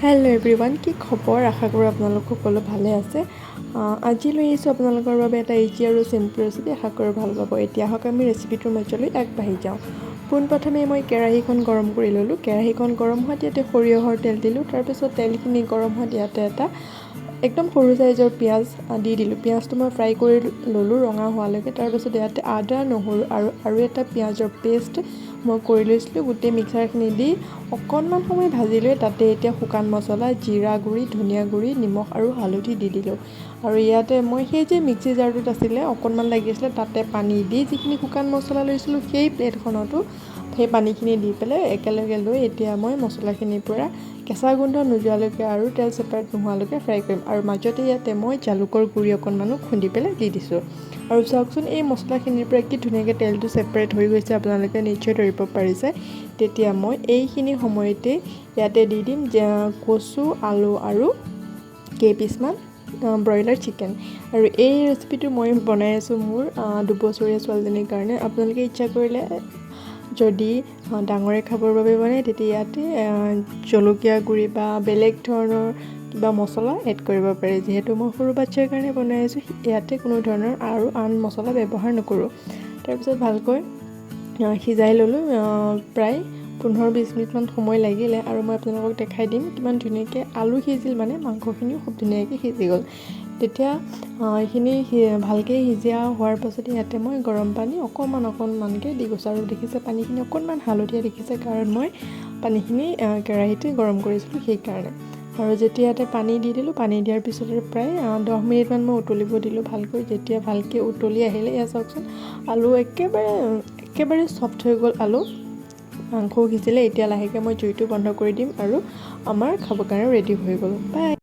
Hello' everyone, কি খবৰ? আশা কৰোঁ আপোনালোক সকলো ভালে আছে। আজি লৈ আহিছোঁ আপোনালোকৰ বাবে এটা ইজি আৰু চিম্পল ৰেচিপি। আশা কৰোঁ ভাল পাব। এতিয়া আহক আমি ৰেচিপিটোৰ মাজলৈ আগবাঢ়ি যাওঁ। পোনপ্ৰথমে মই কেৰাহীখন গৰম কৰি ল'লোঁ। কেৰাহীখন গৰম হোৱাত ইয়াতে সৰিয়হৰ তেল দিলোঁ। তাৰপিছত তেলখিনি গৰম হোৱাত ইয়াতে এটা একদম সৰু চাইজৰ পিঁয়াজ দি দিলোঁ। পিঁয়াজটো মই ফ্ৰাই কৰি ল'লোঁ ৰঙা হোৱালৈকে। তাৰপিছত ইয়াতে আদা, নহৰু আৰু এটা পিঁয়াজৰ পেষ্ট মই কৰি লৈছিলোঁ। গোটেই মিক্সাৰখিনি দি অকণমান সময় ভাজি লৈ তাতে এতিয়া শুকান মছলা, জিৰা গুড়ি, ধনিয়া গুড়ি, নিমখ আৰু হালধি দি দিলোঁ। আৰু ইয়াতে মই সেই যে মিক্সি জাৰটোত আছিলে অকণমান লাগিছিলে, তাতে পানী দি যিখিনি শুকান মছলা লৈছিলোঁ সেই প্লেটখনতো সেই পানীখিনি দি পেলাই একেলগে লৈ এতিয়া মই মছলাখিনিৰ পৰা কেঁচা গোন্ধ নোযোৱালৈকে আৰু তেল ছেপাৰেট নোহোৱালৈকে ফ্ৰাই কৰিম। আৰু মাজতে ইয়াতে মই জালুকৰ গুড়ি অকণমানো খুন্দি পেলাই দি দিছোঁ। আৰু চাওকচোন এই মছলাখিনিৰ পৰা কি ধুনীয়াকৈ তেলটো ছেপাৰেট হৈ গৈছে, আপোনালোকে নিশ্চয় ধৰিব পাৰিছে। তেতিয়া মই এইখিনি সময়তে ইয়াতে দি দিম কচু, আলু আৰু কেইপিচমান ব্ৰইলাৰ চিকেন। আৰু এই ৰেচিপিটো মই বনাই আছোঁ মোৰ 2 বছৰীয়া ছোৱালীজনীৰ কাৰণে। আপোনালোকে ইচ্ছা কৰিলে যদি ডাঙৰে খাবৰ বাবে বনায় তেতিয়া ইয়াতে জলকীয়া গুড়ি বা বেলেগ ধৰণৰ কিবা মছলা এড কৰিব পাৰে। যিহেতু মই সৰু বাচ্ছাৰ কাৰণে বনাই আছোঁ, ইয়াতে কোনো ধৰণৰ আৰু আন মছলা ব্যৱহাৰ নকৰোঁ। তাৰপিছত ভালকৈ সিজাই ল'লোঁ। প্ৰায় 15-20 মিনিটমান সময় লাগিলে। আৰু মই আপোনালোকক দেখাই দিম কিমান ধুনীয়াকৈ আলু সিজিল, মানে মাংসখিনিও খুব ধুনীয়াকৈ সিজি গ'ল। তেতিয়া এইখিনি ভালকৈ সিজা হোৱাৰ পাছত ইয়াতে মই গৰম পানী অকণমানকৈ দি গৈছোঁ। আৰু দেখিছে পানীখিনি অকণমান হালধীয়া দেখিছে, কাৰণ মই পানীখিনি কেৰাহীতে গৰম কৰিছিলোঁ সেইকাৰণে। আৰু যেতিয়া ইয়াতে পানী দি দিলোঁ, পানী দিয়াৰ পিছতে প্ৰায় 10 মিনিটমান মই উতলিব দিলোঁ ভালকৈ। যেতিয়া ভালকৈ উতলি আহিলে, এয়া চাওকচোন আলু একেবাৰে চফ্ট হৈ গ'ল। আলু মাংসও সিজিলে। এতিয়া লাহেকৈ মই জুইটো বন্ধ কৰি দিম আৰু আমাৰ খাবৰ কাৰণে ৰেডি হৈ গ'ল। বাই।